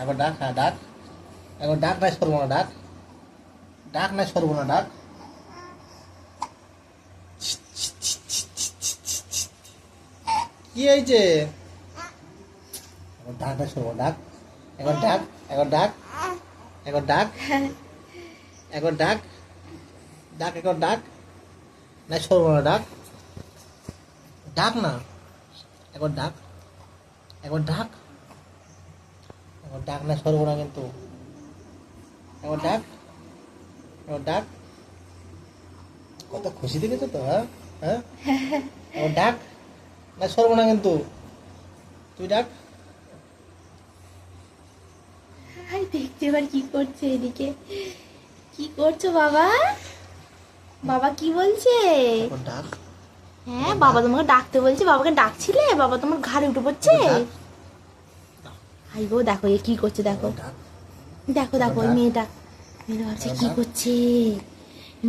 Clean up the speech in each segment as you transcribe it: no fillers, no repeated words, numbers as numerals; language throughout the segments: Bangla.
একবার ডাক, হ্যাঁ ডাক, একবার ডাক নাই সরবো না, ডাক ডাক নাই সরবো না, ডাক। কি হয়েছে? একবার ডাক নাই সরবো, ডাক, একবার ডাক, একবার ডাক, একবার ডাক, একবার ডাক, ডাক, একবার ডাক নাই সরবো না, ডাক ডাক না, একবার ডাক, একবার ডাক, একবার ডাক না সরবো না কিন্তু, একবার ডাক, একবার ডাক। কত খুশি দেখেছো তো, হ্যাঁ হ্যাঁ, একবার ডাক না সরবো না কিন্তু, তুই ডাক। হাই, দেখতে এবার কি করছে এদিকে। কি করছো বাবা? বাবা কি বলছে? একবার ডাক, হ্যাঁ, বাবা তোমাকে ডাকতে বলছে। বাবাকে ডাকছিলে? বাবা তোমার ঘাড়ে উঠে পড়ছে। একবার ডাক, হাই গো, দেখো এ কি করছে, দেখো একবার ডাক, দেখো দেখো ওই মেয়েটা। মেয়েটা ভাবছে কি করছে,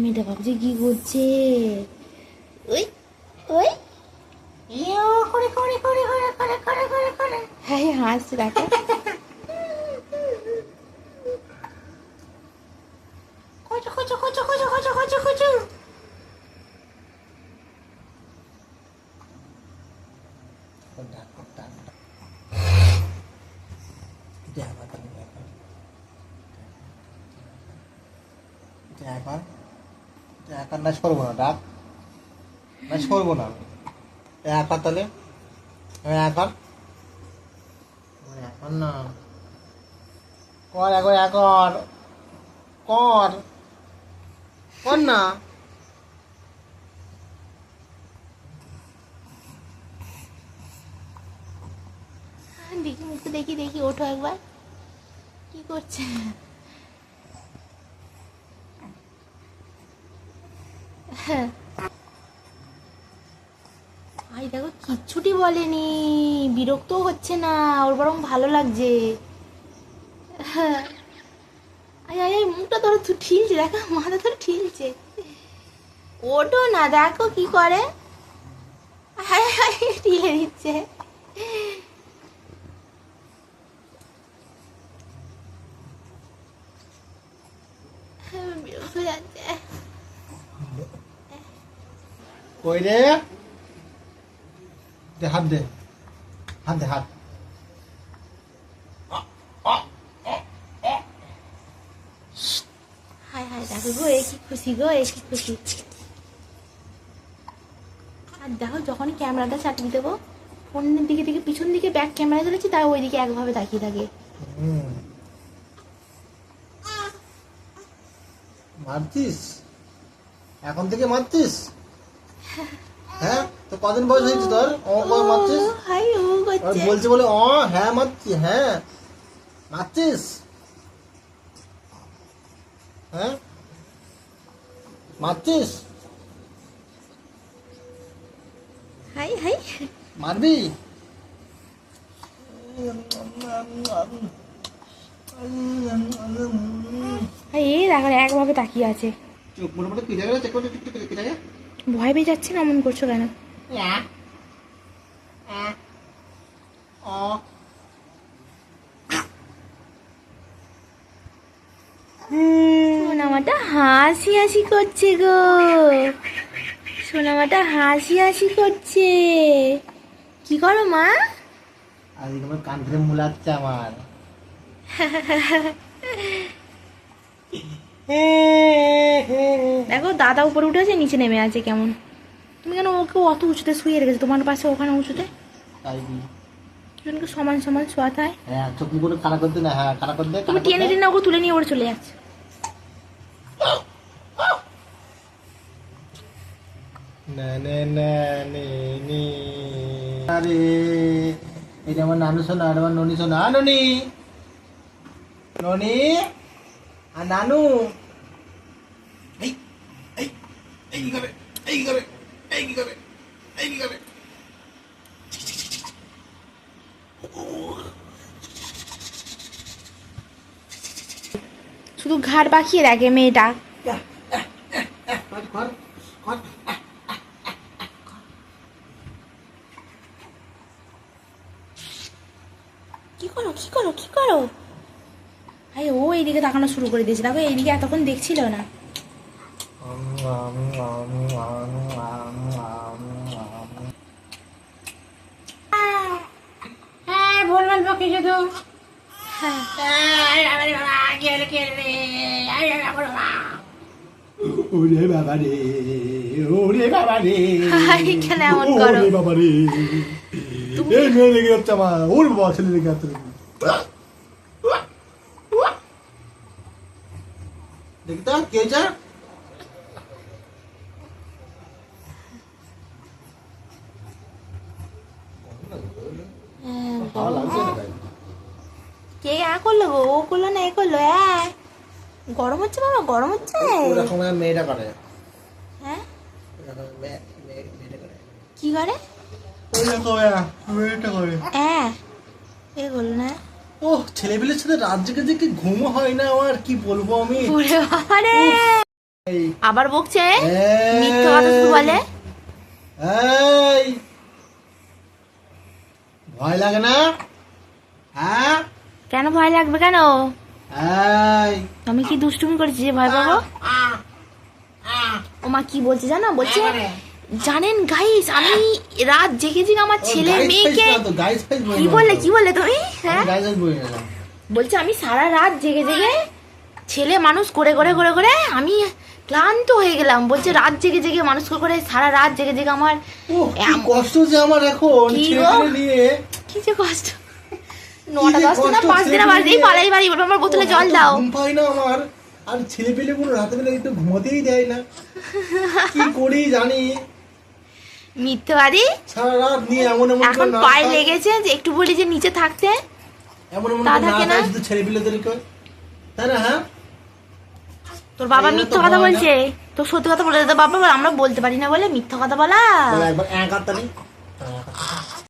মেয়েটা ভাবছে কি করছে। ওই ওই করে করে করে করে করে করে করে করে। হ্যাঁ, হাসছে দেখো। খোঁচো খোঁচো খোঁচো খোঁচো খোঁচো খোঁচো খোঁচো। ডাক ডাক ডাক। দেখ একবার, একবার, একবার না সরবো না, ডাক না সরবো না, একবার তাহলে একবার, একবার না কর, একবার একবার কর, কর না। দেখি মুখে, দেখি দেখি, ওঠো একবার। কি করছে? হ্যাঁ, আই দেখো কিচ্ছুটি বলেনি, বিরক্তও হচ্ছে না, ওর বরং ভালো লাগছে। হ্যাঁ, আই আই আই, মুখটা ধরো ঠিলছে, দেখো মাথা ধরে ঠিলছে। ওঠো না, দেখো কি করে। হাই হাই, ঠিলে দিচ্ছে। বিরক্ত হয়ে যাচ্ছে। কই রে, দে হাত, দে হাত, দে হাত। হাই হাই, দেখো গো এ কি খুশি গো, এ কি খুশি। আর দেখো যখনই ক্যামেরাটা চাটিয়ে দেবো, ফোনের দিকে দিকে পিছন দিকে ব্যাক ক্যামেরা চলেছে, তাই ওইদিকে একভাবে তাকিয়ে থাকে। মারছিস, এখন থেকে মারছিস? হ্যাঁ, তো কদিন বয়স হয়েছে তোর? ও কবে মারছিস? হাই ও আর করছে। বলছে বলে হ্যাঁ মারছি, হ্যাঁ মারছিস, হ্যাঁ মারছিস, হাই হাই, মারবি? হাই এই দেখো একভাবে তাকিয়ে আছে। চোখ মোটামুটি কি জায়গা, চেক করে কি জায়গা? ভয় পেয়ে যাচ্ছে না, এমন করছো কেন? সোনামাটা হাসি হাসি করছে গো, সোনামাটা হাসি হাসি করছে। কি করো মা? আর এরকম কান ধরে মুলাচ্ছে আমার। দেখো দাদা উপরে উঠে আছে, নিচে নেমে আছে কেমন। তুমি কেন ওকে অত উঁচুতে শুয়ে রেখেছো, তোমার পাশে ওখানে উঁচুতে? তাই দি, দুজনকে সমান সমান শোয়াতে হয়। হ্যাঁ চোখ মুখ খারাপ করতে না, হ্যাঁ খারাপ করতে, তুমি টেনে টেনে ওকে তুলে নিয়ে ওরে চলে যাচ্ছে। না না না নে নে। আরে এটা আমার নানু শোনা, আর আমার ননি শোনা, ননি ননি আর নানু। এই এই এই কি করে, এই কি করে, এই কি করে, এই কি করে। শুধু ঘাড় বাঁকিয়ে রাখে মেয়েটা। কর কর কর। কি করো কি করো কি করো? করো। আরে ও এইদিকে তাকানো শুরু করে দিয়েছে, দেখো এইদিকে এতক্ষণ দেখছিল না। হ্যাঁ বলবেন পক্ষে শুধু হ্যাঁ ওরে বাবা রে, ওরে বাবা রে, এখানে এমন করো। ওরে বাবা রে, এই মেয়ে লেগে যাচ্ছে আমার, ওর বাবা ছেলে লেগে যাচ্ছে। দেখি তো কে যা কে করলো গো? ও করলো না এ করলো? হ্যাঁ গরম হচ্ছে বাবা, গরম হচ্ছে। ওরকম মেয়েটা করে, হ্যাঁ মেয়েটা করে, কি করে? ওরকম মেয়েটা করে। হ্যাঁ এ করলো না। ও ছেলেপিলের সাথে রাত জেগে জেগে ঘুমও হয় না আমার, কি বলবো আমি। ওরে বাবা রে, এই, আবার বকছে, এই, মিথ্যা কথা শুধু বলে। এই, ভয় লাগে না? হ্যাঁ কেন ভয় লাগবে কেন? এই, আমি কি দুষ্টুমি করেছি যে ভয় পাবো? ও মা কি বলছে জানো? বলছে জানেন গাইস, আমি রাত জেগে জেগে আমার ছেলে মেয়েকে। কি বললে কি বললে তুমি? হ্যাঁ বলছে আমি সারা রাত জেগে জেগে ছেলে মানুষ করে করে করে করে আমি ক্লান্ত হয়ে গেলাম। বলছে রাত জেগে জেগে মানুষ করে করে সারা রাত জেগে জেগে আমার কষ্ট যে আমার এখন কি ছেলে গো? পেলে নিয়ে। কি যে কষ্ট। 9টা 10টা না 5 বাজেই পালাই বাড়ি বলবো আমার বোতলে জল দাও। ঘুম পাই না আমার, আর ছেলে পেলে কোনো রাতে বেলা একটু ঘুমাতেই দেয় না, কি করি জানি। মিথ্যেবাদী। সারা রাত নিয়ে এমন এমন এখন করে পায়ে লেগেছে যে একটু বলি যে নিচে থাকতে, এমন এমন তা করে থাকে না? না শুধু ছেলে পেলেদেরকে, তাই না? হ্যাঁ তোর বাবা এরা তো মিথ্যা কথা ভয় না। বলছে, তো সত্যি কথা বলে দে বাবা, আমরা বলতে পারি না বলে মিথ্যা কথা বলা। বলে একবার এক হাততালি।